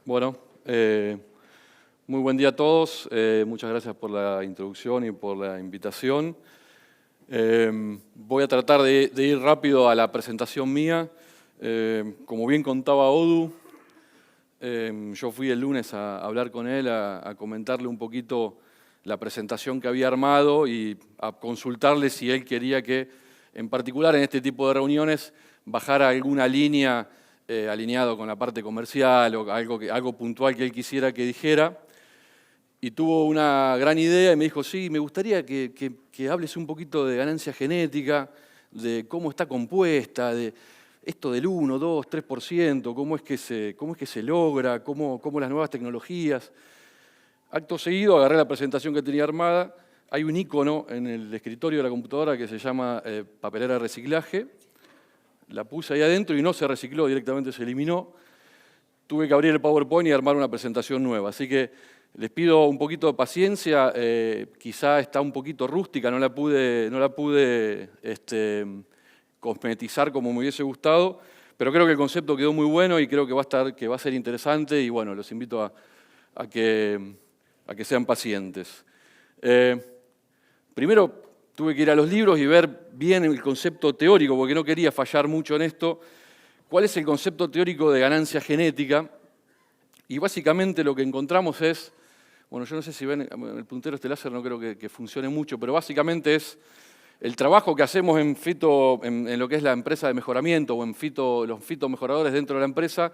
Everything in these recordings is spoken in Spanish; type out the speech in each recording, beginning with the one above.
Bueno, muy buen día a todos. Muchas gracias por la introducción y por la invitación. Voy a tratar de ir rápido a la presentación mía. Como bien contaba Odu, yo fui el lunes a hablar con él, a comentarle un poquito la presentación que había armado y a consultarle si él quería que, en particular en este tipo de reuniones, bajara alguna línea alineado con la parte comercial o algo puntual que él quisiera que dijera. Y tuvo una gran idea y me dijo, sí, me gustaría que hables un poquito de ganancia genética, de cómo está compuesta, de esto del 1, 2, 3%, cómo es que se logra, cómo las nuevas tecnologías. Acto seguido agarré la presentación que tenía armada. Hay un icono en el escritorio de la computadora que se llama papelera de reciclaje. La puse ahí adentro y no se recicló, directamente se eliminó. Tuve que abrir el PowerPoint y armar una presentación nueva. Así que les pido un poquito de paciencia. Quizá está un poquito rústica, no la pude cosmetizar como me hubiese gustado, pero creo que el concepto quedó muy bueno y creo que va a ser interesante y bueno, los invito a que sean pacientes. Primero tuve que ir a los libros y ver bien el concepto teórico, porque no quería fallar mucho en esto. ¿Cuál es el concepto teórico de ganancia genética? Y básicamente lo que encontramos es, bueno, yo no sé si ven, el puntero este láser no creo que funcione mucho, pero básicamente es el trabajo que hacemos en lo que es la empresa de mejoramiento o en los fitomejoradores dentro de la empresa,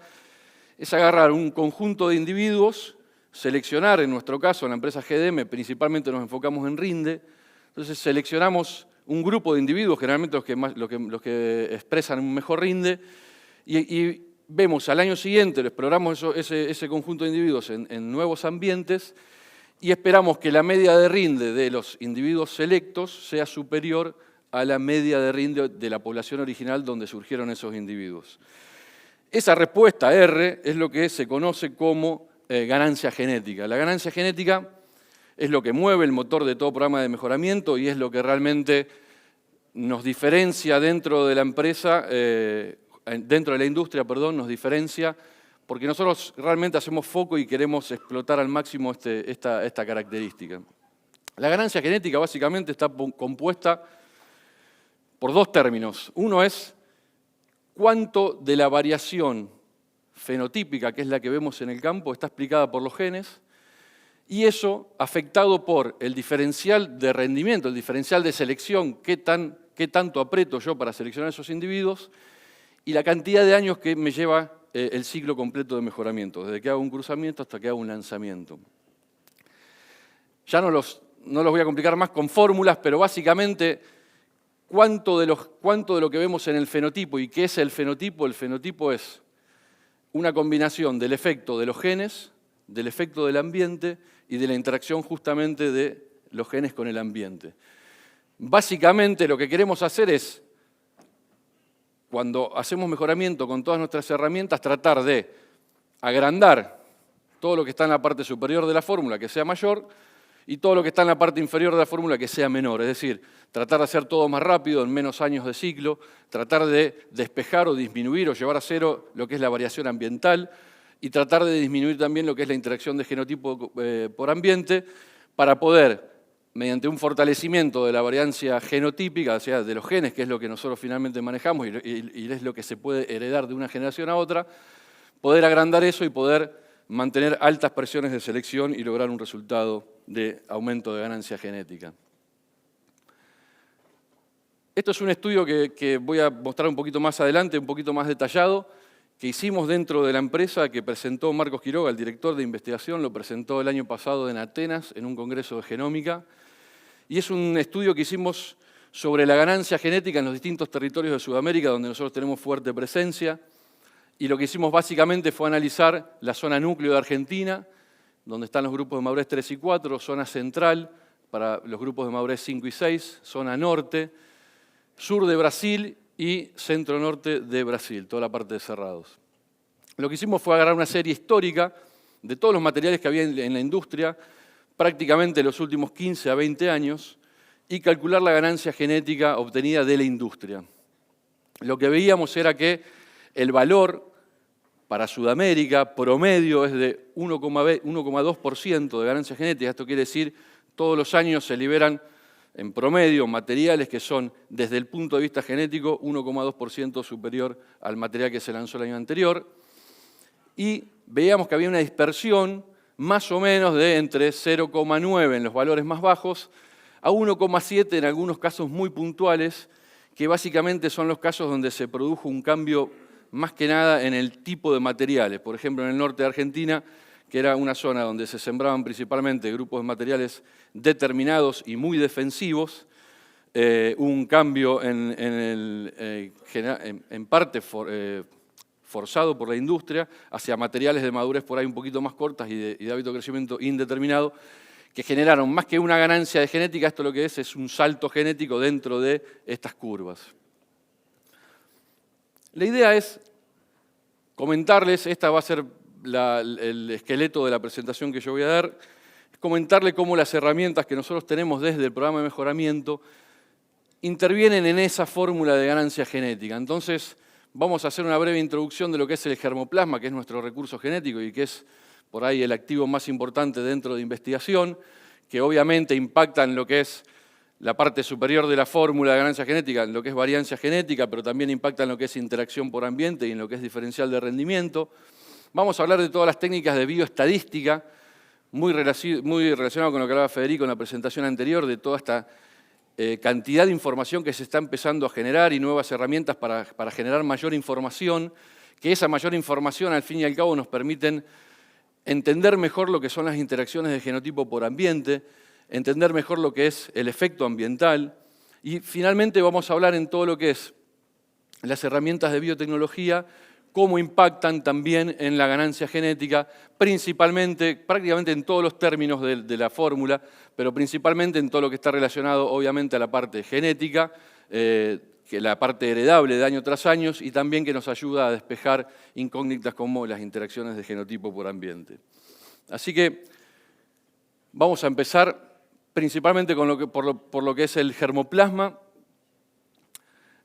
es agarrar un conjunto de individuos, seleccionar, en nuestro caso, en la empresa GDM, principalmente nos enfocamos en rinde. Entonces seleccionamos un grupo de individuos, generalmente los que expresan un mejor rinde, y vemos al año siguiente, exploramos ese conjunto de individuos en nuevos ambientes y esperamos que la media de rinde de los individuos selectos sea superior a la media de rinde de la población original donde surgieron esos individuos. Esa respuesta R es lo que se conoce como ganancia genética. La ganancia genética es lo que mueve el motor de todo programa de mejoramiento y es lo que realmente nos diferencia dentro de la empresa, dentro de la industria, nos diferencia, porque nosotros realmente hacemos foco y queremos explotar al máximo esta característica. La ganancia genética básicamente está compuesta por dos términos. Uno es cuánto de la variación fenotípica, que es la que vemos en el campo, está explicada por los genes, y eso afectado por el diferencial de rendimiento, el diferencial de selección, qué tanto aprieto yo para seleccionar esos individuos, y la cantidad de años que me lleva el ciclo completo de mejoramiento, desde que hago un cruzamiento hasta que hago un lanzamiento. Ya no los voy a complicar más con fórmulas, pero básicamente cuánto de lo que vemos en el fenotipo y qué es el fenotipo es una combinación del efecto de los genes, del efecto del ambiente y de la interacción justamente de los genes con el ambiente. Básicamente lo que queremos hacer es, cuando hacemos mejoramiento con todas nuestras herramientas, tratar de agrandar todo lo que está en la parte superior de la fórmula que sea mayor y todo lo que está en la parte inferior de la fórmula que sea menor. Es decir, tratar de hacer todo más rápido, en menos años de ciclo, tratar de despejar o disminuir o llevar a cero lo que es la variación ambiental y tratar de disminuir también lo que es la interacción de genotipo por ambiente para poder, mediante un fortalecimiento de la variancia genotípica, o sea, de los genes, que es lo que nosotros finalmente manejamos y es lo que se puede heredar de una generación a otra, poder agrandar eso y poder mantener altas presiones de selección y lograr un resultado de aumento de ganancia genética. Esto es un estudio que voy a mostrar un poquito más adelante, un poquito más detallado, que hicimos dentro de la empresa, que presentó Marcos Quiroga, el director de investigación, lo presentó el año pasado en Atenas, en un congreso de genómica, y es un estudio que hicimos sobre la ganancia genética en los distintos territorios de Sudamérica, donde nosotros tenemos fuerte presencia, y lo que hicimos básicamente fue analizar la zona núcleo de Argentina, donde están los grupos de madurez 3 y 4, zona central para los grupos de madurez 5 y 6, zona norte, sur de Brasil y centro-norte de Brasil, toda la parte de cerrados. Lo que hicimos fue agarrar una serie histórica de todos los materiales que había en la industria, prácticamente los últimos 15 a 20 años, y calcular la ganancia genética obtenida de la industria. Lo que veíamos era que el valor Para Sudamérica, promedio es de 1,2% de ganancia genética. Esto quiere decir, todos los años se liberan en promedio materiales que son, desde el punto de vista genético, 1,2% superior al material que se lanzó el año anterior. Y veíamos que había una dispersión más o menos de entre 0,9 en los valores más bajos a 1,7 en algunos casos muy puntuales, que básicamente son los casos donde se produjo un cambio más que nada en el tipo de materiales. Por ejemplo, en el norte de Argentina, que era una zona donde se sembraban principalmente grupos de materiales determinados y muy defensivos, un cambio en parte forzado por la industria hacia materiales de madurez por ahí un poquito más cortas y de hábito de crecimiento indeterminado, que generaron más que una ganancia de genética, esto lo que es un salto genético dentro de estas curvas. La idea es comentarles, esta va a ser el esqueleto de la presentación que yo voy a dar, es comentarles cómo las herramientas que nosotros tenemos desde el programa de mejoramiento intervienen en esa fórmula de ganancia genética. Entonces, vamos a hacer una breve introducción de lo que es el germoplasma, que es nuestro recurso genético y que es por ahí el activo más importante dentro de investigación, que obviamente impacta en lo que es la parte superior de la fórmula de ganancia genética, en lo que es variancia genética, pero también impacta en lo que es interacción por ambiente y en lo que es diferencial de rendimiento. Vamos a hablar de todas las técnicas de bioestadística, muy relacionado con lo que hablaba Federico en la presentación anterior, de toda esta cantidad de información que se está empezando a generar y nuevas herramientas para generar mayor información, que esa mayor información al fin y al cabo nos permiten entender mejor lo que son las interacciones de genotipo por ambiente, entender mejor lo que es el efecto ambiental y finalmente vamos a hablar en todo lo que es las herramientas de biotecnología, cómo impactan también en la ganancia genética, principalmente, prácticamente en todos los términos de la fórmula, pero principalmente en todo lo que está relacionado obviamente a la parte genética, que la parte heredable de año tras año y también que nos ayuda a despejar incógnitas como las interacciones de genotipo por ambiente. Así que vamos a empezar principalmente con por lo que es el germoplasma.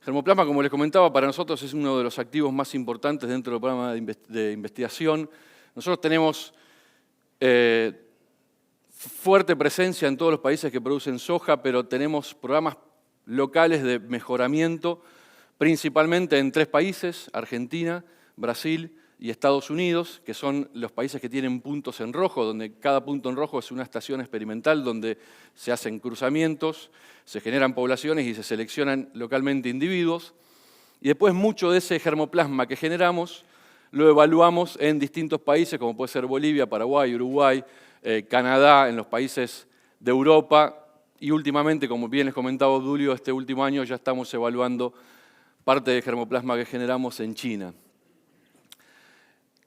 Germoplasma, como les comentaba, para nosotros es uno de los activos más importantes dentro del programa de investigación. Nosotros tenemos fuerte presencia en todos los países que producen soja, pero tenemos programas locales de mejoramiento, principalmente en 3 países, Argentina, Brasil y Estados Unidos, que son los países que tienen puntos en rojo, donde cada punto en rojo es una estación experimental donde se hacen cruzamientos, se generan poblaciones y se seleccionan localmente individuos. Y después mucho de ese germoplasma que generamos lo evaluamos en distintos países, como puede ser Bolivia, Paraguay, Uruguay, Canadá, en los países de Europa. Y últimamente, como bien les comentaba Obdulio, este último año ya estamos evaluando parte del germoplasma que generamos en China.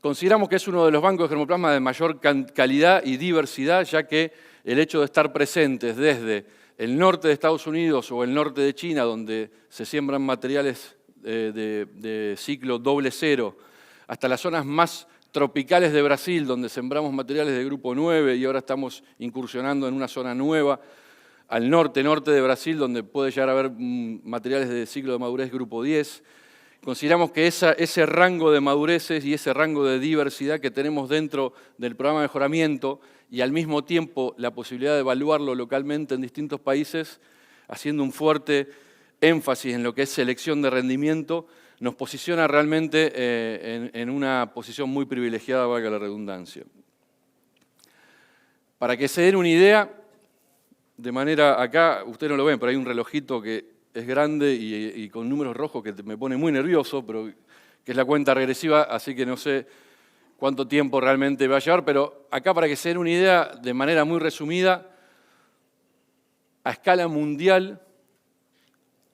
Consideramos que es uno de los bancos de germoplasma de mayor calidad y diversidad, ya que el hecho de estar presentes desde el norte de Estados Unidos o el norte de China, donde se siembran materiales de ciclo doble cero, hasta las zonas más tropicales de Brasil, donde sembramos materiales de grupo 9 y ahora estamos incursionando en una zona nueva, al norte de Brasil, donde puede llegar a haber materiales de ciclo de madurez grupo 10. Consideramos que ese rango de madureces y ese rango de diversidad que tenemos dentro del programa de mejoramiento y al mismo tiempo la posibilidad de evaluarlo localmente en distintos países, haciendo un fuerte énfasis en lo que es selección de rendimiento, nos posiciona realmente en una posición muy privilegiada, valga la redundancia. Para que se den una idea, de manera, acá ustedes no lo ven, pero hay un relojito que es grande y con números rojos que me pone muy nervioso, pero que es la cuenta regresiva, así que no sé cuánto tiempo realmente va a llevar, pero acá para que se den una idea, de manera muy resumida, a escala mundial,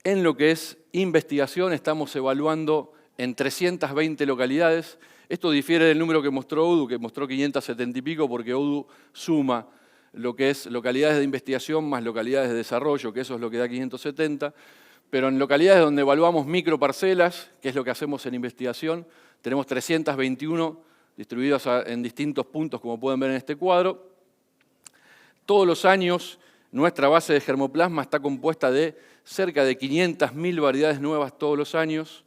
en lo que es investigación, estamos evaluando en 320 localidades. Esto difiere del número que mostró ODU, que mostró 570 y pico, porque ODU suma lo que es localidades de investigación más localidades de desarrollo, que eso es lo que da 570, pero en localidades donde evaluamos microparcelas, que es lo que hacemos en investigación, tenemos 321 distribuidas en distintos puntos, como pueden ver en este cuadro. Todos los años, nuestra base de germoplasma está compuesta de cerca de 500.000 variedades nuevas todos los años.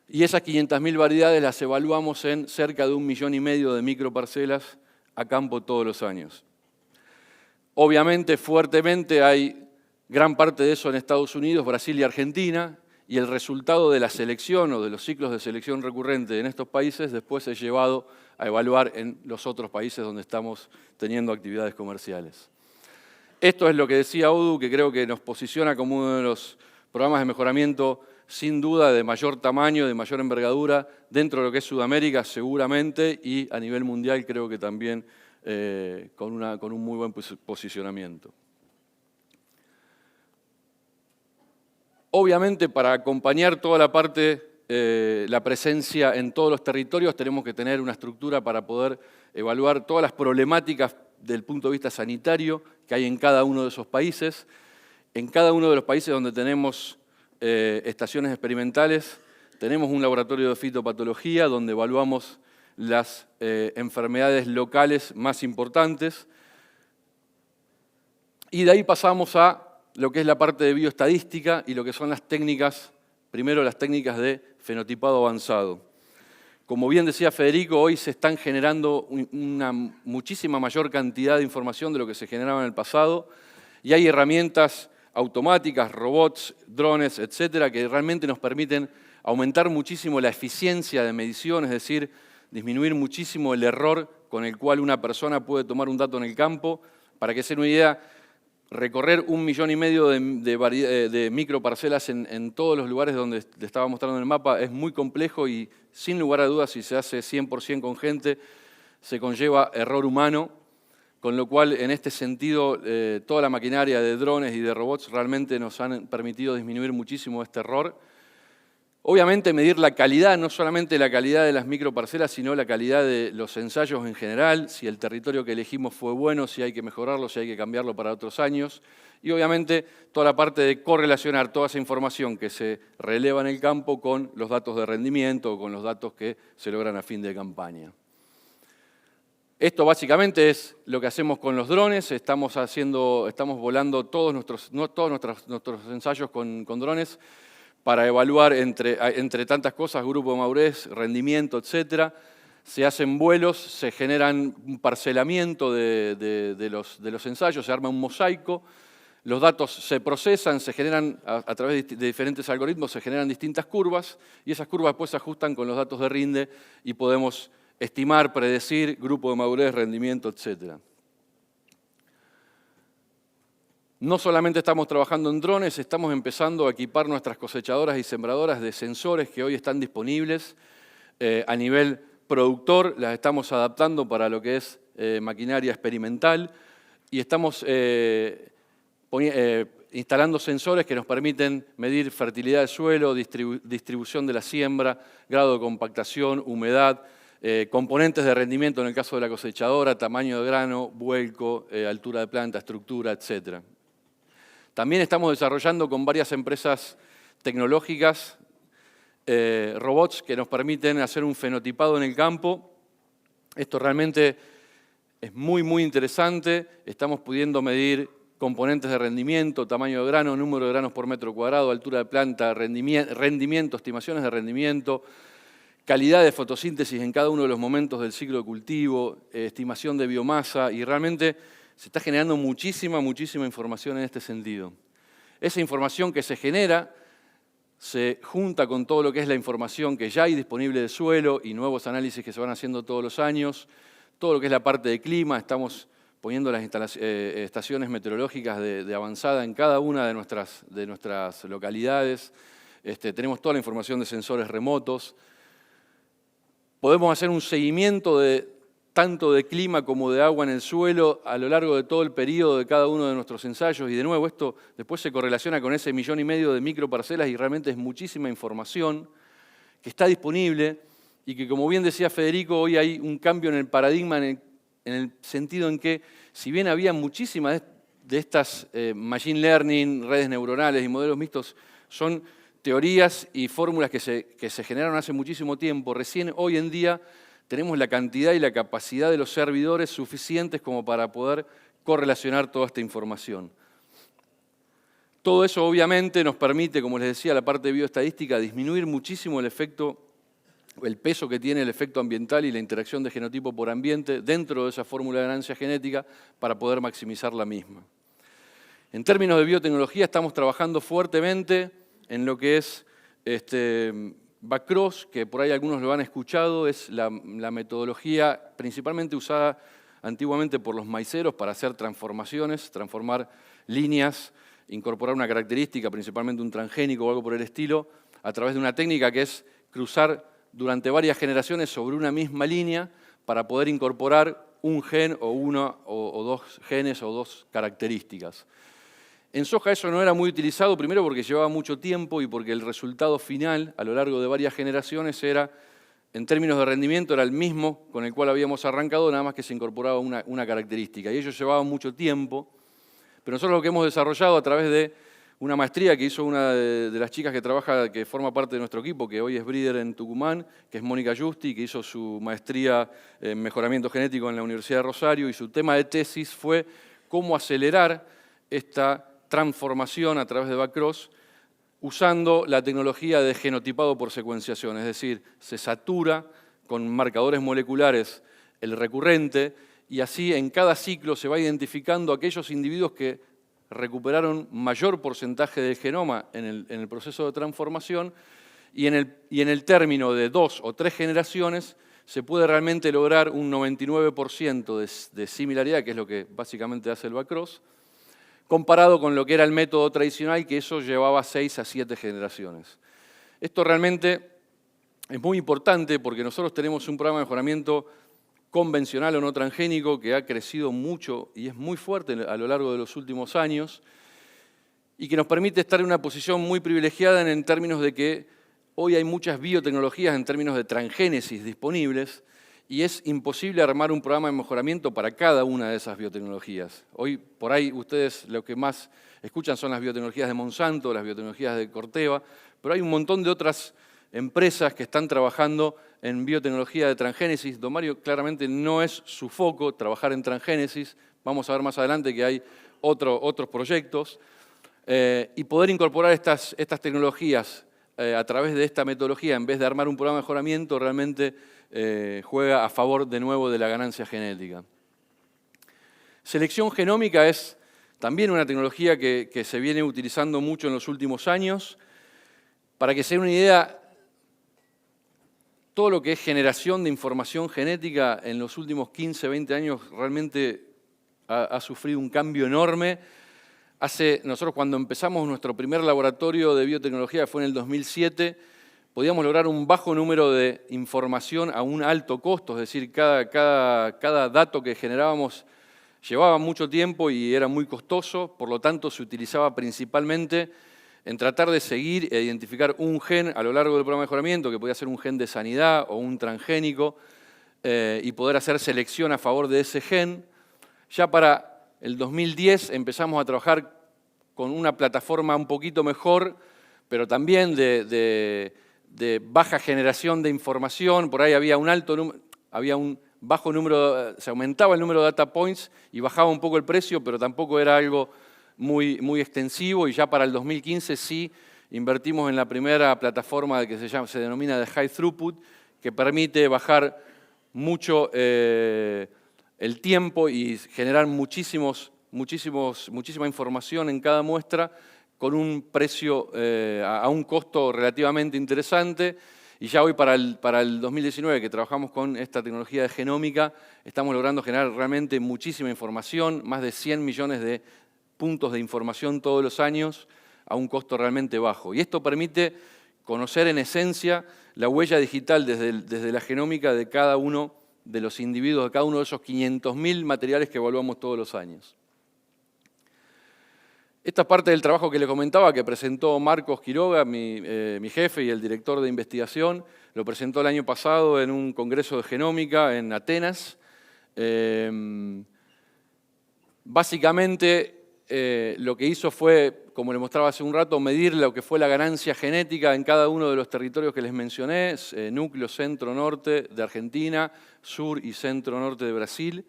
Y esas 500.000 variedades las evaluamos en cerca de 1,5 millones de microparcelas a campo todos los años. Obviamente, fuertemente, hay gran parte de eso en Estados Unidos, Brasil y Argentina, y el resultado de la selección o de los ciclos de selección recurrente en estos países después es llevado a evaluar en los otros países donde estamos teniendo actividades comerciales. Esto es lo que decía Odu, que creo que nos posiciona como uno de los programas de mejoramiento sin duda de mayor tamaño, de mayor envergadura, dentro de lo que es Sudamérica seguramente, y a nivel mundial creo que también con un muy buen posicionamiento. Obviamente, para acompañar toda la parte, la presencia en todos los territorios, tenemos que tener una estructura para poder evaluar todas las problemáticas del punto de vista sanitario que hay en cada uno de esos países. En cada uno de los países donde tenemos estaciones experimentales, tenemos un laboratorio de fitopatología donde evaluamos las enfermedades locales más importantes. Y de ahí pasamos a lo que es la parte de bioestadística y lo que son las técnicas, primero las técnicas de fenotipado avanzado. Como bien decía Federico, hoy se están generando una muchísima mayor cantidad de información de lo que se generaba en el pasado y hay herramientas automáticas, robots, drones, etcétera, que realmente nos permiten aumentar muchísimo la eficiencia de medición, es decir, disminuir muchísimo el error con el cual una persona puede tomar un dato en el campo. Para que se den una idea, recorrer 1,5 millones de microparcelas en todos los lugares donde le estaba mostrando en el mapa es muy complejo y sin lugar a dudas, si se hace 100% con gente, se conlleva error humano, con lo cual en este sentido toda la maquinaria de drones y de robots realmente nos han permitido disminuir muchísimo este error. Obviamente medir la calidad, no solamente la calidad de las microparcelas, sino la calidad de los ensayos en general, si el territorio que elegimos fue bueno, si hay que mejorarlo, si hay que cambiarlo para otros años. Y obviamente toda la parte de correlacionar toda esa información que se releva en el campo con los datos de rendimiento o con los datos que se logran a fin de campaña. Esto básicamente es lo que hacemos con los drones. Estamos volando todos nuestros ensayos con drones para evaluar entre tantas cosas, grupo de madurez, rendimiento, etcétera. Se hacen vuelos, se generan un parcelamiento de los ensayos, se arma un mosaico, los datos se procesan, se generan a través de diferentes algoritmos, se generan distintas curvas y esas curvas después se ajustan con los datos de RINDE y podemos estimar, predecir grupo de madurez, rendimiento, etcétera. No solamente estamos trabajando en drones, estamos empezando a equipar nuestras cosechadoras y sembradoras de sensores que hoy están disponibles a nivel productor, las estamos adaptando para lo que es maquinaria experimental y estamos instalando sensores que nos permiten medir fertilidad del suelo, distribución de la siembra, grado de compactación, humedad, componentes de rendimiento en el caso de la cosechadora, tamaño de grano, vuelco, altura de planta, estructura, etcétera. También estamos desarrollando con varias empresas tecnológicas robots que nos permiten hacer un fenotipado en el campo. Esto realmente es muy, muy interesante. Estamos pudiendo medir componentes de rendimiento, tamaño de grano, número de granos por metro cuadrado, altura de planta, rendimiento, estimaciones de rendimiento, calidad de fotosíntesis en cada uno de los momentos del ciclo de cultivo, estimación de biomasa y realmente se está generando muchísima información en este sentido. Esa información que se genera se junta con todo lo que es la información que ya hay disponible de suelo y nuevos análisis que se van haciendo todos los años, todo lo que es la parte de clima, estamos poniendo las estaciones meteorológicas de avanzada en cada una de nuestras localidades, tenemos toda la información de sensores remotos, podemos hacer un seguimiento tanto de clima como de agua en el suelo a lo largo de todo el periodo de cada uno de nuestros ensayos y de nuevo esto después se correlaciona con ese 1,5 millones de microparcelas y realmente es muchísima información que está disponible y que como bien decía Federico, hoy hay un cambio en el paradigma en el sentido en que si bien había muchísimas de estas machine learning, redes neuronales y modelos mixtos, son teorías y fórmulas que se generaron hace muchísimo tiempo, recién hoy en día tenemos la cantidad y la capacidad de los servidores suficientes como para poder correlacionar toda esta información. Todo eso obviamente nos permite, como les decía, la parte de bioestadística, disminuir muchísimo el peso que tiene el efecto ambiental y la interacción de genotipo por ambiente dentro de esa fórmula de ganancia genética para poder maximizar la misma. En términos de biotecnología estamos trabajando fuertemente en lo que es Backcross, que por ahí algunos lo han escuchado, es la metodología principalmente usada antiguamente por los maiceros para hacer transformaciones, transformar líneas, incorporar una característica, principalmente un transgénico o algo por el estilo, a través de una técnica que es cruzar durante varias generaciones sobre una misma línea para poder incorporar un gen o uno o dos genes o dos características. En soja eso no era muy utilizado, primero porque llevaba mucho tiempo y porque el resultado final, a lo largo de varias generaciones, era, en términos de rendimiento, era el mismo con el cual habíamos arrancado, nada más que se incorporaba una característica. Y ello llevaba mucho tiempo, pero nosotros lo que hemos desarrollado a través de una maestría que hizo una de las chicas que forma parte de nuestro equipo, que hoy es breeder en Tucumán, que es Mónica Justi, que hizo su maestría en mejoramiento genético en la Universidad de Rosario, y su tema de tesis fue cómo acelerar esta transformación a través de Backcross usando la tecnología de genotipado por secuenciación, es decir, se satura con marcadores moleculares el recurrente y así en cada ciclo se va identificando aquellos individuos que recuperaron mayor porcentaje del genoma en el proceso de transformación y en el término de 2 o 3 generaciones se puede realmente lograr un 99% de similaridad, que es lo que básicamente hace el Backcross, comparado con lo que era el método tradicional, que eso llevaba 6 a 7 generaciones. Esto realmente es muy importante porque nosotros tenemos un programa de mejoramiento convencional o no transgénico que ha crecido mucho y es muy fuerte a lo largo de los últimos años y que nos permite estar en una posición muy privilegiada en términos de que hoy hay muchas biotecnologías en términos de transgénesis disponibles y es imposible armar un programa de mejoramiento para cada una de esas biotecnologías. Hoy, por ahí, ustedes lo que más escuchan son las biotecnologías de Monsanto, las biotecnologías de Corteva, pero hay un montón de otras empresas que están trabajando en biotecnología de transgénesis. Don Mario claramente no es su foco trabajar en transgénesis. Vamos a ver más adelante que hay otros proyectos. Y poder incorporar estas tecnologías a través de esta metodología, en vez de armar un programa de mejoramiento, realmente juega a favor de nuevo de la ganancia genética. Selección genómica es también una tecnología que se viene utilizando mucho en los últimos años. Para que se den una idea, todo lo que es generación de información genética en los últimos 15, 20 años realmente ha sufrido un cambio enorme. Nosotros cuando empezamos nuestro primer laboratorio de biotecnología, que fue en el 2007, podíamos lograr un bajo número de información a un alto costo, es decir, cada dato que generábamos llevaba mucho tiempo y era muy costoso, por lo tanto se utilizaba principalmente en tratar de seguir e identificar un gen a lo largo del programa de mejoramiento, que podía ser un gen de sanidad o un transgénico, y poder hacer selección a favor de ese gen. Ya para el 2010 empezamos a trabajar con una plataforma un poquito mejor, pero también de baja generación de información. Por ahí había un bajo número, se aumentaba el número de data points y bajaba un poco el precio, pero tampoco era algo muy extensivo. Y ya para el 2015 sí invertimos en la primera plataforma que se denomina de High Throughput, que permite bajar mucho el tiempo y generar muchísima información en cada muestra con un precio a un costo relativamente interesante. Y ya hoy para el 2019, que trabajamos con esta tecnología de genómica, estamos logrando generar realmente muchísima información, más de 100 millones de puntos de información todos los años a un costo realmente bajo. Y esto permite conocer en esencia la huella digital desde la genómica de cada uno de los individuos, de cada uno de esos 500.000 materiales que evaluamos todos los años. Esta parte del trabajo que le comentaba, que presentó Marcos Quiroga, mi jefe y el director de investigación, lo presentó el año pasado en un congreso de genómica en Atenas. Básicamente, lo que hizo fue, como le mostraba hace un rato, medir lo que fue la ganancia genética en cada uno de los territorios que les mencioné, núcleo centro-norte de Argentina, sur y centro-norte de Brasil.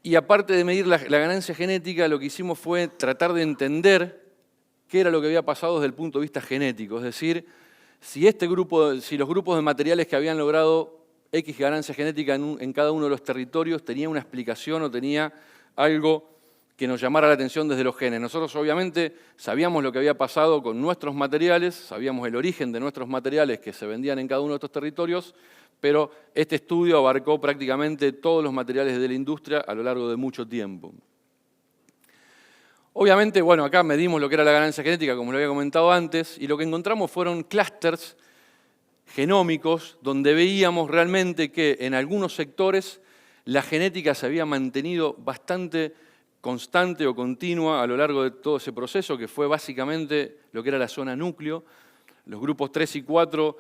Y aparte de medir la ganancia genética, lo que hicimos fue tratar de entender qué era lo que había pasado desde el punto de vista genético, es decir, si los grupos de materiales que habían logrado X ganancia genética en cada uno de los territorios tenía una explicación o tenía algo que nos llamara la atención desde los genes. Nosotros obviamente sabíamos lo que había pasado con nuestros materiales, sabíamos el origen de nuestros materiales que se vendían en cada uno de estos territorios, pero este estudio abarcó prácticamente todos los materiales de la industria a lo largo de mucho tiempo. Obviamente, bueno, acá medimos lo que era la ganancia genética, como lo había comentado antes, y lo que encontramos fueron clústeres genómicos donde veíamos realmente que en algunos sectores la genética se había mantenido bastante constante o continua a lo largo de todo ese proceso, que fue básicamente lo que era la zona núcleo. Los grupos 3 y 4,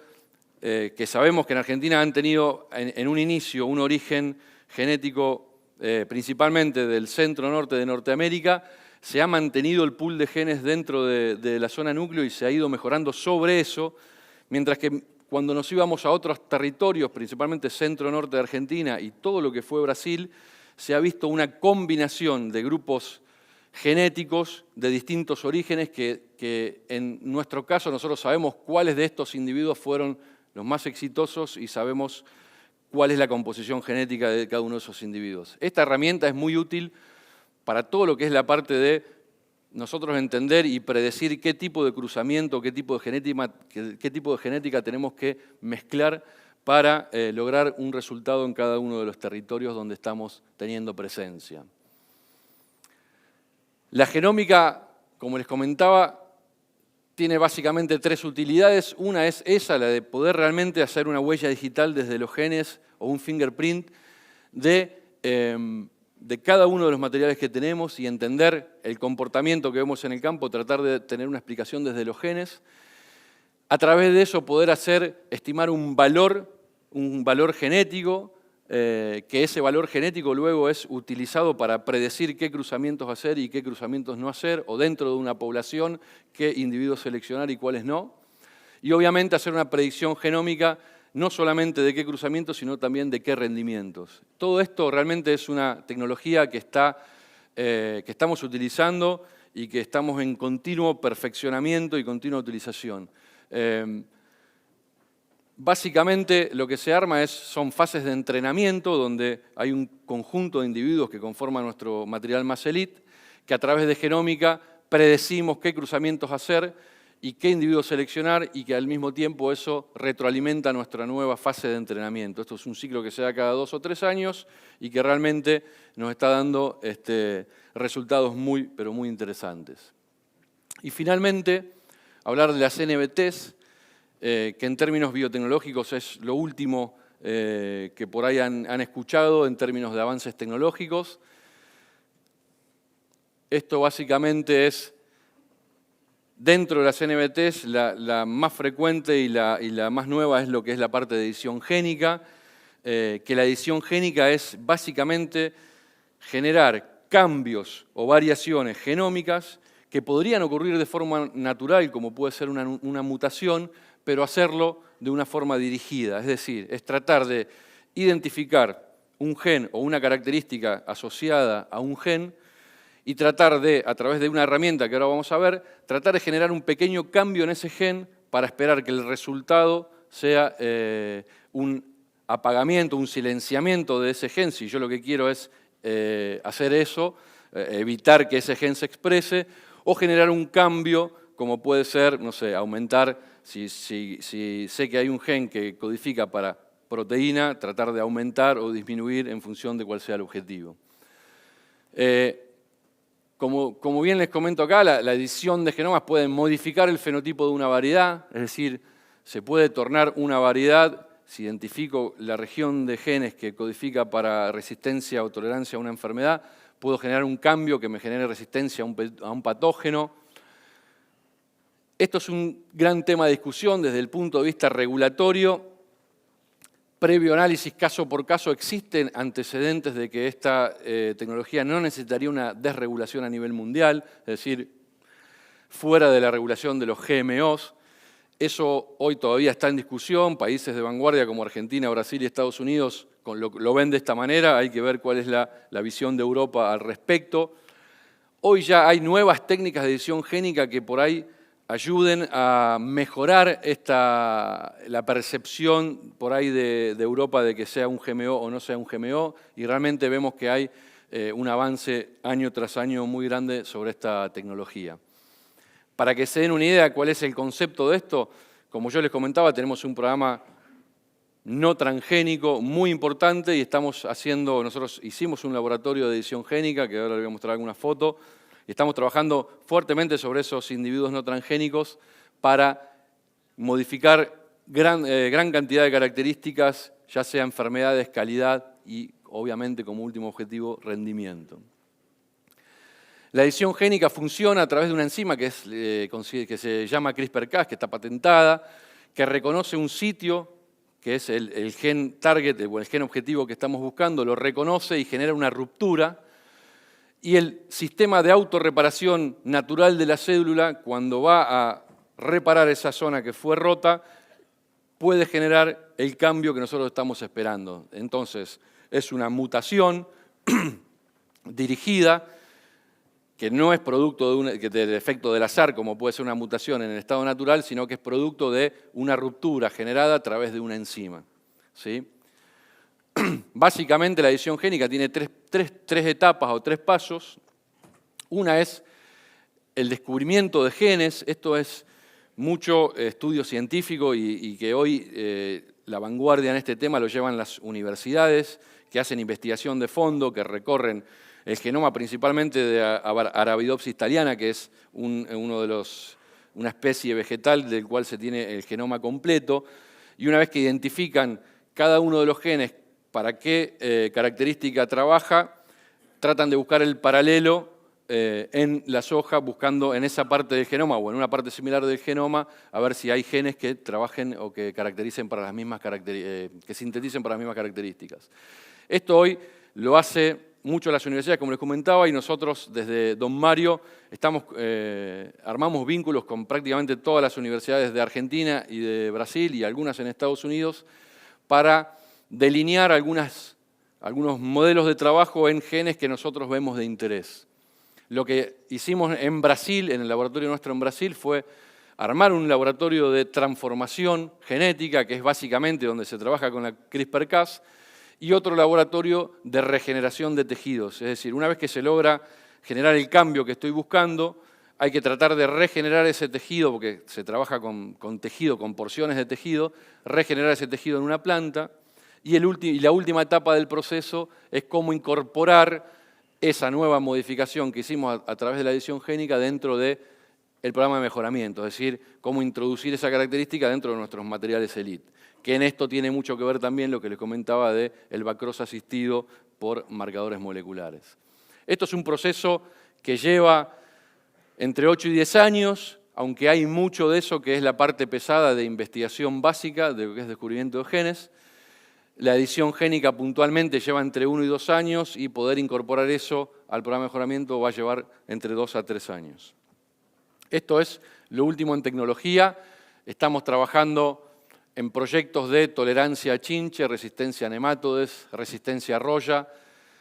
que sabemos que en Argentina han tenido en un inicio un origen genético principalmente del centro-norte de Norteamérica, se ha mantenido el pool de genes dentro de la zona núcleo y se ha ido mejorando sobre eso, mientras que cuando nos íbamos a otros territorios, principalmente centro-norte de Argentina y todo lo que fue Brasil, se ha visto una combinación de grupos genéticos de distintos orígenes que en nuestro caso nosotros sabemos cuáles de estos individuos fueron los más exitosos y sabemos cuál es la composición genética de cada uno de esos individuos. Esta herramienta es muy útil para todo lo que es la parte de nosotros entender y predecir qué tipo de cruzamiento, qué tipo de genética tenemos que mezclar para lograr un resultado en cada uno de los territorios donde estamos teniendo presencia. La genómica, como les comentaba, tiene básicamente tres utilidades. Una es esa, la de poder realmente hacer una huella digital desde los genes o un fingerprint de cada uno de los materiales que tenemos y entender el comportamiento que vemos en el campo, tratar de tener una explicación desde los genes. A través de eso poder estimar un valor genético, que ese valor genético luego es utilizado para predecir qué cruzamientos hacer y qué cruzamientos no hacer, o dentro de una población, qué individuos seleccionar y cuáles no. Y obviamente hacer una predicción genómica no solamente de qué cruzamientos, sino también de qué rendimientos. Todo esto realmente es una tecnología que estamos utilizando y que estamos en continuo perfeccionamiento y continua utilización. Básicamente lo que se arma son fases de entrenamiento donde hay un conjunto de individuos que conforman nuestro material más elite, que a través de genómica predecimos qué cruzamientos hacer y qué individuos seleccionar y que al mismo tiempo eso retroalimenta nuestra nueva fase de entrenamiento. Esto es un ciclo que se da cada 2 o 3 años y que realmente nos está dando resultados pero muy interesantes. Y finalmente, hablar de las NBTs, que en términos biotecnológicos es lo último que por ahí han escuchado en términos de avances tecnológicos. Esto básicamente es, dentro de las NBTs, la más frecuente y la más nueva es lo que es la parte de edición génica, que la edición génica es básicamente generar cambios o variaciones genómicas que podrían ocurrir de forma natural, como puede ser una mutación, pero hacerlo de una forma dirigida. Es decir, es tratar de identificar un gen o una característica asociada a un gen y tratar de, a través de una herramienta que ahora vamos a ver, tratar de generar un pequeño cambio en ese gen para esperar que el resultado sea un apagamiento, un silenciamiento de ese gen. Si yo lo que quiero es hacer eso, evitar que ese gen se exprese, o generar un cambio, como puede ser, no sé, aumentar, si sé que hay un gen que codifica para proteína, tratar de aumentar o disminuir en función de cuál sea el objetivo. Como bien les comento acá, la edición de genomas puede modificar el fenotipo de una variedad, es decir, se puede tornar una variedad, si identifico la región de genes que codifica para resistencia o tolerancia a una enfermedad, puedo generar un cambio que me genere resistencia a un patógeno. Esto es un gran tema de discusión desde el punto de vista regulatorio. Previo análisis caso por caso, existen antecedentes de que esta tecnología no necesitaría una desregulación a nivel mundial, es decir, fuera de la regulación de los GMOs. Eso hoy todavía está en discusión. Países de vanguardia como Argentina, Brasil y Estados Unidos lo ven de esta manera. Hay que ver cuál es la visión de Europa al respecto. Hoy ya hay nuevas técnicas de edición génica que por ahí ayuden a mejorar la percepción por ahí de Europa de que sea un GMO o no sea un GMO, y realmente vemos que hay un avance año tras año muy grande sobre esta tecnología. Para que se den una idea de cuál es el concepto de esto, como yo les comentaba, tenemos un programa no transgénico muy importante y nosotros hicimos un laboratorio de edición génica, que ahora les voy a mostrar alguna foto, y estamos trabajando fuertemente sobre esos individuos no transgénicos para modificar gran cantidad de características, ya sea enfermedades, calidad y, obviamente, como último objetivo, rendimiento. La edición génica funciona a través de una enzima que se llama CRISPR-Cas, que está patentada, que reconoce un sitio, que es el gen target o el gen objetivo que estamos buscando, lo reconoce y genera una ruptura, y el sistema de autorreparación natural de la célula, cuando va a reparar esa zona que fue rota, puede generar el cambio que nosotros estamos esperando. Entonces, es una mutación dirigida, que no es producto del efecto del azar, como puede ser una mutación en el estado natural, sino que es producto de una ruptura generada a través de una enzima, ¿sí? Básicamente la edición génica tiene tres etapas o tres pasos. Una es el descubrimiento de genes. Esto es mucho estudio científico y que hoy la vanguardia en este tema lo llevan las universidades, que hacen investigación de fondo, que recorren el genoma principalmente de Arabidopsis thaliana, que es una especie vegetal del cual se tiene el genoma completo, y una vez que identifican cada uno de los genes para qué característica trabaja, tratan de buscar el paralelo en la soja, buscando en esa parte del genoma o en una parte similar del genoma, a ver si hay genes que trabajen o que sinteticen para las mismas características. Esto hoy lo hace mucho las universidades, como les comentaba, y nosotros desde Don Mario armamos vínculos con prácticamente todas las universidades de Argentina y de Brasil y algunas en Estados Unidos para delinear algunos modelos de trabajo en genes que nosotros vemos de interés. Lo que hicimos en Brasil, en el laboratorio nuestro en Brasil, fue armar un laboratorio de transformación genética, que es básicamente donde se trabaja con la CRISPR-Cas, y otro laboratorio de regeneración de tejidos. Es decir, una vez que se logra generar el cambio que estoy buscando, hay que tratar de regenerar ese tejido, porque se trabaja con tejido, con porciones de tejido, regenerar ese tejido en una planta, y la última etapa del proceso es cómo incorporar esa nueva modificación que hicimos a través de la edición génica dentro del programa de mejoramiento, es decir, cómo introducir esa característica dentro de nuestros materiales elite, que en esto tiene mucho que ver también lo que les comentaba del Bacross asistido por marcadores moleculares. Esto es un proceso que lleva entre 8 y 10 años, aunque hay mucho de eso que es la parte pesada de investigación básica, de lo que es descubrimiento de genes. La edición génica puntualmente lleva entre 1 y 2 años y poder incorporar eso al programa de mejoramiento va a llevar entre 2 a 3 años. Esto es lo último en tecnología. Estamos trabajando en proyectos de tolerancia a chinche, resistencia a nematodes, resistencia a roya,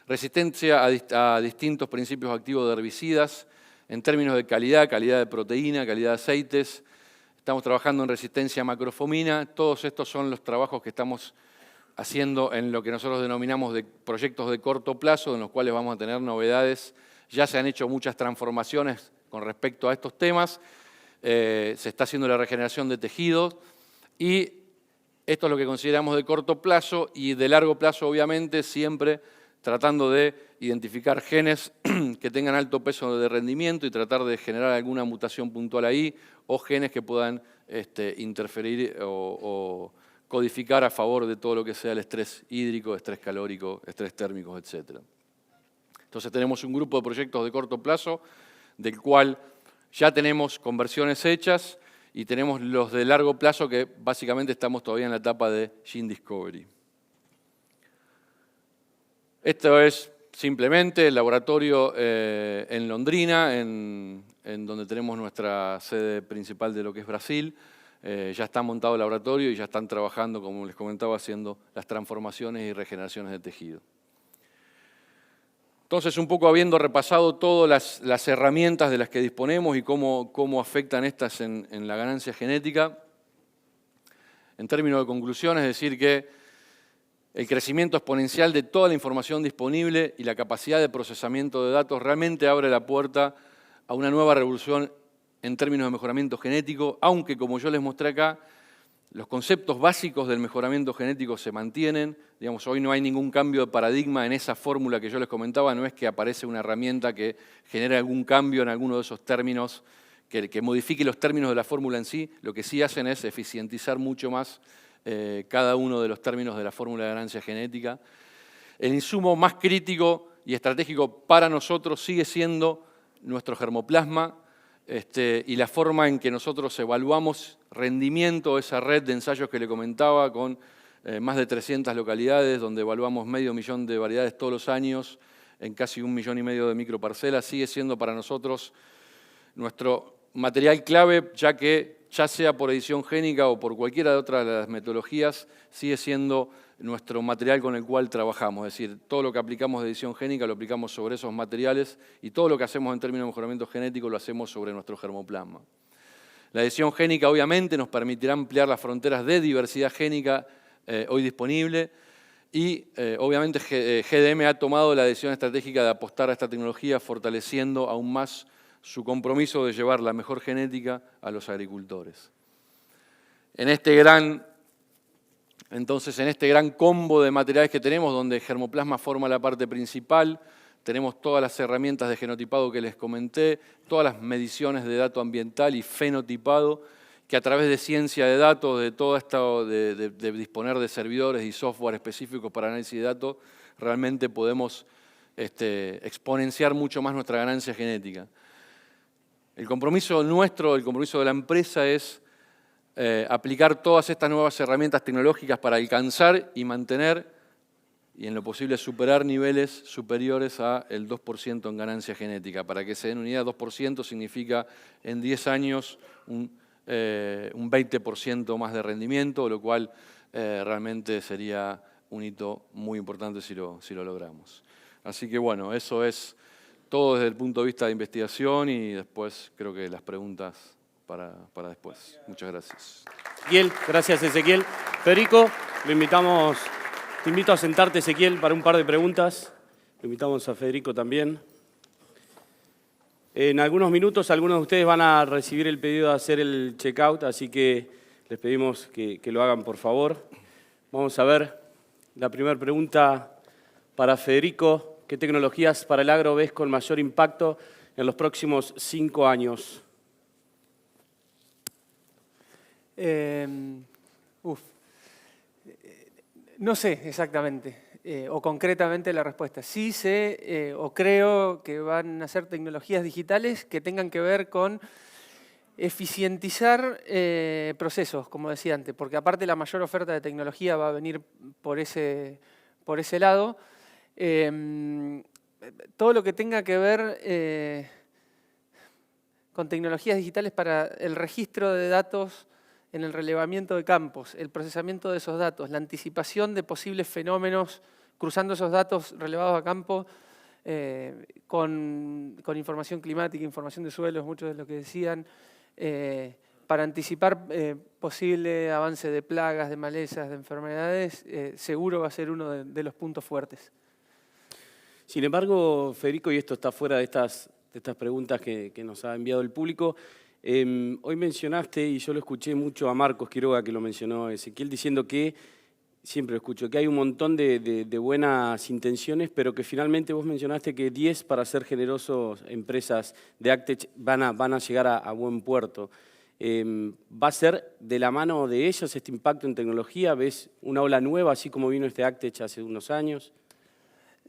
resistencia a distintos principios activos de herbicidas, en términos de calidad de proteína, calidad de aceites. Estamos trabajando en resistencia a macrofomina. Todos estos son los trabajos que estamos haciendo en lo que nosotros denominamos de proyectos de corto plazo, en los cuales vamos a tener novedades. Ya se han hecho muchas transformaciones con respecto a estos temas. Se está haciendo la regeneración de tejidos y esto es lo que consideramos de corto plazo, y de largo plazo, obviamente, siempre tratando de identificar genes que tengan alto peso de rendimiento y tratar de generar alguna mutación puntual ahí, o genes que puedan interferir o codificar a favor de todo lo que sea el estrés hídrico, estrés calórico, estrés térmico, etc. Entonces tenemos un grupo de proyectos de corto plazo, del cual ya tenemos conversiones hechas, y tenemos los de largo plazo que básicamente estamos todavía en la etapa de Gene Discovery. Esto es simplemente el laboratorio en Londrina, en donde tenemos nuestra sede principal de lo que es Brasil. Ya está montado el laboratorio y ya están trabajando, como les comentaba, haciendo las transformaciones y regeneraciones de tejido. Entonces, un poco habiendo repasado todas las herramientas de las que disponemos y cómo afectan estas en la ganancia genética, en términos de conclusión, es decir que el crecimiento exponencial de toda la información disponible y la capacidad de procesamiento de datos realmente abre la puerta a una nueva revolución en términos de mejoramiento genético, aunque, como yo les mostré acá, los conceptos básicos del mejoramiento genético se mantienen. Digamos, hoy no hay ningún cambio de paradigma en esa fórmula que yo les comentaba, no es que aparece una herramienta que genere algún cambio en alguno de esos términos, que modifique los términos de la fórmula en sí. Lo que sí hacen es eficientizar mucho más cada uno de los términos de la fórmula de ganancia genética. El insumo más crítico y estratégico para nosotros sigue siendo nuestro germoplasma, y la forma en que nosotros evaluamos rendimiento de esa red de ensayos que le comentaba, con más de 300 localidades, donde evaluamos 500.000 de variedades todos los años, en casi 1,5 millones de microparcelas, sigue siendo para nosotros nuestro material clave, ya que, ya sea por edición génica o por cualquiera de otras de las metodologías, sigue siendo nuestro material con el cual trabajamos. Es decir, todo lo que aplicamos de edición génica lo aplicamos sobre esos materiales y todo lo que hacemos en términos de mejoramiento genético lo hacemos sobre nuestro germoplasma. La edición génica obviamente nos permitirá ampliar las fronteras de diversidad génica hoy disponible y obviamente GDM ha tomado la decisión estratégica de apostar a esta tecnología, fortaleciendo aún más su compromiso de llevar la mejor genética a los agricultores. Entonces, en este gran combo de materiales que tenemos, donde germoplasma forma la parte principal, tenemos todas las herramientas de genotipado que les comenté, todas las mediciones de dato ambiental y fenotipado, que a través de ciencia de datos, de todo esto, de disponer de servidores y software específicos para análisis de datos, realmente podemos exponenciar mucho más nuestra ganancia genética. El compromiso nuestro, el compromiso de la empresa es aplicar todas estas nuevas herramientas tecnológicas para alcanzar y mantener, y en lo posible superar niveles superiores al 2% en ganancia genética. Para que se den una idea, 2% significa en 10 años un 20% más de rendimiento, lo cual realmente sería un hito muy importante si lo logramos. Así que bueno, eso es todo desde el punto de vista de investigación y después creo que las preguntas para después. Muchas gracias. Ezequiel, gracias Ezequiel. Federico, te invito a sentarte, Ezequiel, para un par de preguntas. Lo invitamos a Federico también. En algunos minutos algunos de ustedes van a recibir el pedido de hacer el checkout, así que les pedimos que lo hagan por favor. Vamos a ver la primera pregunta para Federico. ¿Qué tecnologías para el agro ves con mayor impacto en los próximos 5 años? No sé exactamente o concretamente la respuesta. Sí sé o creo que van a ser tecnologías digitales que tengan que ver con eficientizar procesos, como decía antes, porque aparte la mayor oferta de tecnología va a venir por ese lado. Todo lo que tenga que ver con tecnologías digitales para el registro de datos en el relevamiento de campos, el procesamiento de esos datos, la anticipación de posibles fenómenos cruzando esos datos relevados a campo con información climática, información de suelos, muchos de lo que decían, para anticipar posible avance de plagas, de malezas, de enfermedades, seguro va a ser uno de los puntos fuertes. Sin embargo, Federico, y esto está fuera de estas preguntas que nos ha enviado el público, hoy mencionaste, y yo lo escuché mucho a Marcos Quiroga, que lo mencionó Ezequiel, diciendo que, siempre lo escucho, que hay un montón de buenas intenciones, pero que finalmente vos mencionaste que 10, para ser generosos, empresas de AgTech van a llegar a buen puerto. ¿Va a ser de la mano de ellos este impacto en tecnología? ¿Ves una ola nueva, así como vino este AgTech hace unos años?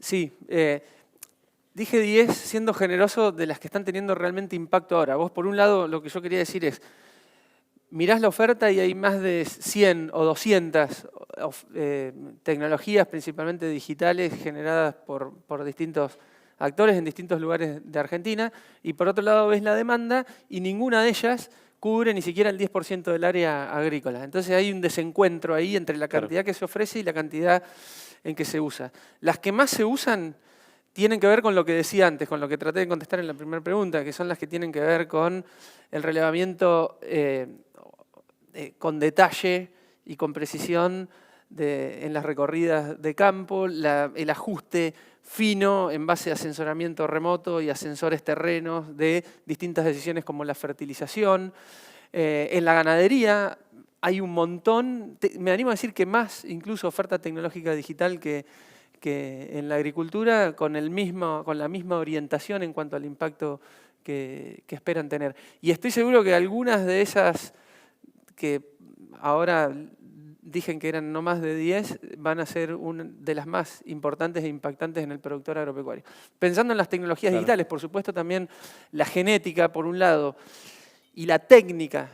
Sí, dije 10 siendo generoso de las que están teniendo realmente impacto ahora. Vos, por un lado, lo que yo quería decir es, mirás la oferta y hay más de 100 o 200 tecnologías, principalmente digitales, generadas por distintos actores en distintos lugares de Argentina, y por otro lado ves la demanda y ninguna de ellas cubre ni siquiera el 10% del área agrícola. Entonces hay un desencuentro ahí entre la cantidad que se ofrece y la cantidad en que se usa. Las que más se usan tienen que ver con lo que decía antes, con lo que traté de contestar en la primera pregunta, que son las que tienen que ver con el relevamiento con detalle y con precisión en las recorridas de campo, el ajuste fino en base a asesoramiento remoto y a sensores terrenos de distintas decisiones como la fertilización. En la ganadería hay un montón, me animo a decir que más incluso oferta tecnológica digital que en la agricultura, con la misma orientación en cuanto al impacto que esperan tener. Y estoy seguro que algunas de esas que ahora dije que eran no más de 10, van a ser una de las más importantes e impactantes en el productor agropecuario. Pensando en las tecnologías digitales, por supuesto también la genética por un lado y la técnica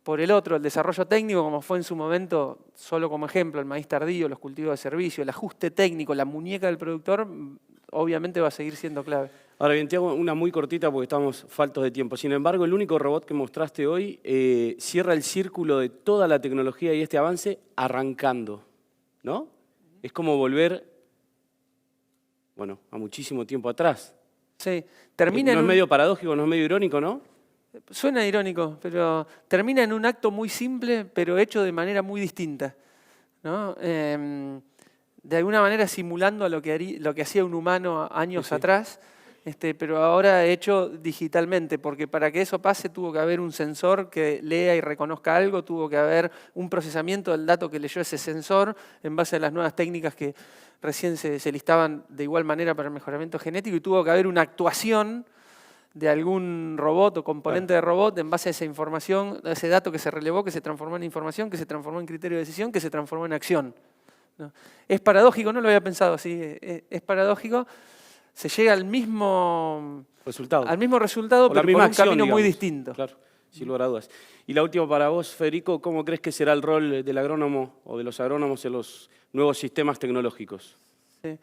por el otro, el desarrollo técnico, como fue en su momento, solo como ejemplo, el maíz tardío, los cultivos de servicio, el ajuste técnico, la muñeca del productor, obviamente va a seguir siendo clave. Ahora bien, te hago una muy cortita porque estamos faltos de tiempo. Sin embargo, el único robot que mostraste hoy cierra el círculo de toda la tecnología y este avance arrancando, ¿no? Es como volver, bueno, a muchísimo tiempo atrás. Sí, termina no es medio paradójico, no es medio irónico, ¿no? Suena irónico, pero termina en un acto muy simple, pero hecho de manera muy distinta, ¿no? De alguna manera simulando a lo que hacía un humano años atrás, pero ahora hecho digitalmente, porque para que eso pase tuvo que haber un sensor que lea y reconozca algo, tuvo que haber un procesamiento del dato que leyó ese sensor en base a las nuevas técnicas que recién se listaban de igual manera para el mejoramiento genético, y tuvo que haber una actuación de algún robot o componente de robot en base a esa información, a ese dato que se relevó, que se transformó en información, que se transformó en criterio de decisión, que se transformó en acción, ¿no? Es paradójico, no lo había pensado así, es paradójico, se llega al mismo resultado, pero por un camino muy distinto. Claro, sin lugar a dudas. Y la última para vos, Federico, ¿cómo crees que será el rol del agrónomo o de los agrónomos en los nuevos sistemas tecnológicos? Sí.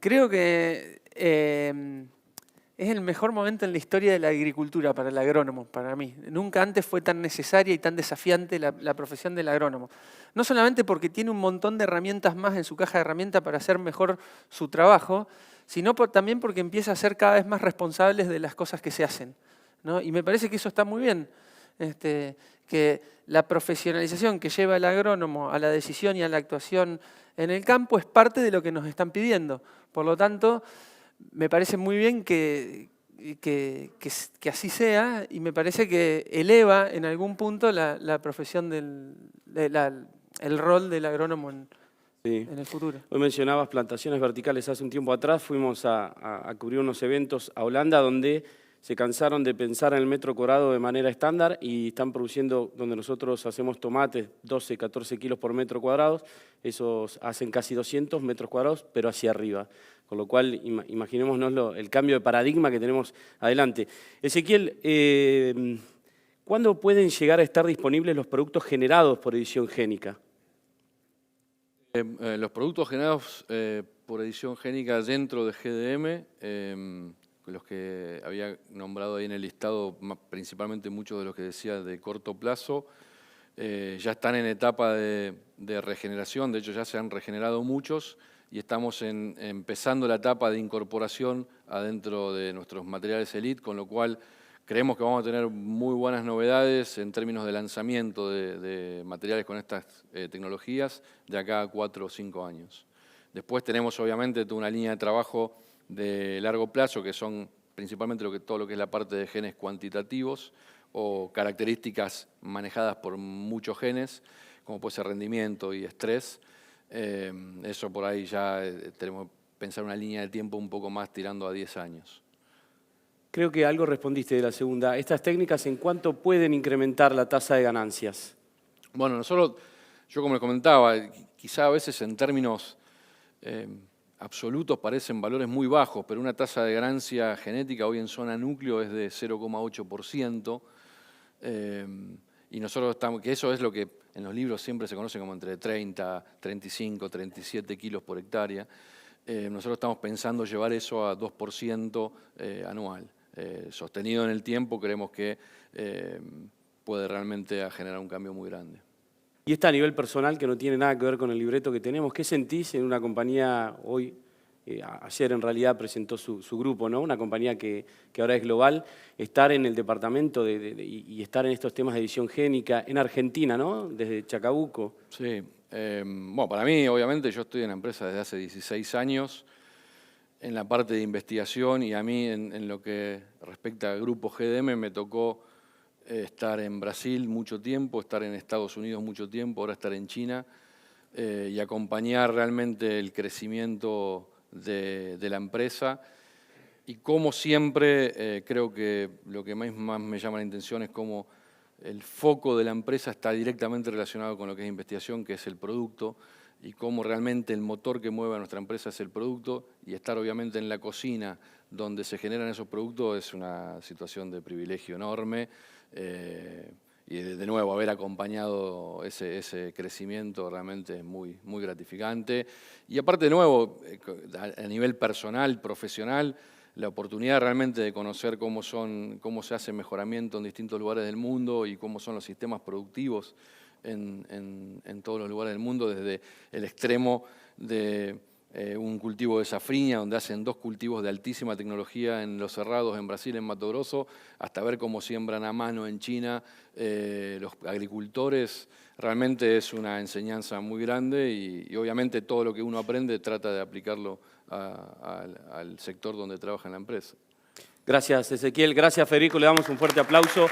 Creo que es el mejor momento en la historia de la agricultura para el agrónomo, para mí. Nunca antes fue tan necesaria y tan desafiante la profesión del agrónomo. No solamente porque tiene un montón de herramientas más en su caja de herramientas para hacer mejor su trabajo, sino también porque empieza a ser cada vez más responsables de las cosas que se hacen, ¿no? Y me parece que eso está muy bien, que la profesionalización que lleva el agrónomo a la decisión y a la actuación en el campo es parte de lo que nos están pidiendo. Por lo tanto, me parece muy bien que así sea, y me parece que eleva en algún punto la profesión el rol del agrónomo en el futuro. Hoy mencionabas plantaciones verticales. Hace un tiempo atrás fuimos a cubrir unos eventos a Holanda donde se cansaron de pensar en el metro cuadrado de manera estándar y están produciendo, donde nosotros hacemos tomates, 12, 14 kilos por metro cuadrado, esos hacen casi 200 metros cuadrados, pero hacia arriba. Con lo cual, imaginémonos el cambio de paradigma que tenemos adelante. Ezequiel, ¿cuándo pueden llegar a estar disponibles los productos generados por edición génica? Los productos generados por edición génica dentro de GDM, los que había nombrado ahí en el listado, principalmente muchos de los que decía de corto plazo, ya están en etapa de regeneración. De hecho ya se han regenerado muchos y estamos empezando la etapa de incorporación adentro de nuestros materiales Elite, con lo cual creemos que vamos a tener muy buenas novedades en términos de lanzamiento de materiales con estas tecnologías de acá a 4 o 5 años. Después tenemos obviamente toda una línea de trabajo de largo plazo, que son principalmente todo lo que es la parte de genes cuantitativos o características manejadas por muchos genes, como puede ser rendimiento y estrés. Eso por ahí ya tenemos que pensar una línea de tiempo un poco más tirando a 10 años. Creo que algo respondiste de la segunda. ¿Estas técnicas en cuánto pueden incrementar la tasa de ganancias? Bueno, yo como les comentaba, quizá a veces en términos absolutos parecen valores muy bajos, pero una tasa de ganancia genética hoy en zona núcleo es de 0,8%, y nosotros estamos, que eso es lo que en los libros siempre se conoce como entre 30, 35, 37 kilos por hectárea. Nosotros estamos pensando llevar eso a 2% anual. Sostenido en el tiempo, creemos que puede realmente generar un cambio muy grande. Y está a nivel personal, que no tiene nada que ver con el libreto que tenemos. ¿Qué sentís en una compañía hoy ayer en realidad presentó su grupo, ¿no? Una compañía que ahora es global, estar en el departamento y estar en estos temas de edición génica en Argentina, ¿no? Desde Chacabuco. Sí, bueno, para mí, obviamente, yo estoy en la empresa desde hace 16 años, en la parte de investigación, y a mí en lo que respecta al grupo GDM me tocó estar en Brasil mucho tiempo, estar en Estados Unidos mucho tiempo, ahora estar en China, y acompañar realmente el crecimiento de la empresa. Y como siempre, creo que lo que más me llama la atención es cómo el foco de la empresa está directamente relacionado con lo que es investigación, que es el producto, y cómo realmente el motor que mueve a nuestra empresa es el producto, y estar obviamente en la cocina donde se generan esos productos es una situación de privilegio enorme, y de nuevo haber acompañado ese crecimiento realmente es muy gratificante. Y aparte de nuevo, a nivel personal, profesional, la oportunidad realmente de conocer cómo se hace mejoramiento en distintos lugares del mundo y cómo son los sistemas productivos en todos los lugares del mundo, desde el extremo de un cultivo de safriña, donde hacen 2 cultivos de altísima tecnología en Los Cerrados, en Brasil, en Mato Grosso, hasta ver cómo siembran a mano en China los agricultores. Realmente es una enseñanza muy grande y obviamente todo lo que uno aprende trata de aplicarlo al sector donde trabaja en la empresa. Gracias, Ezequiel. Gracias, Federico. Le damos un fuerte aplauso.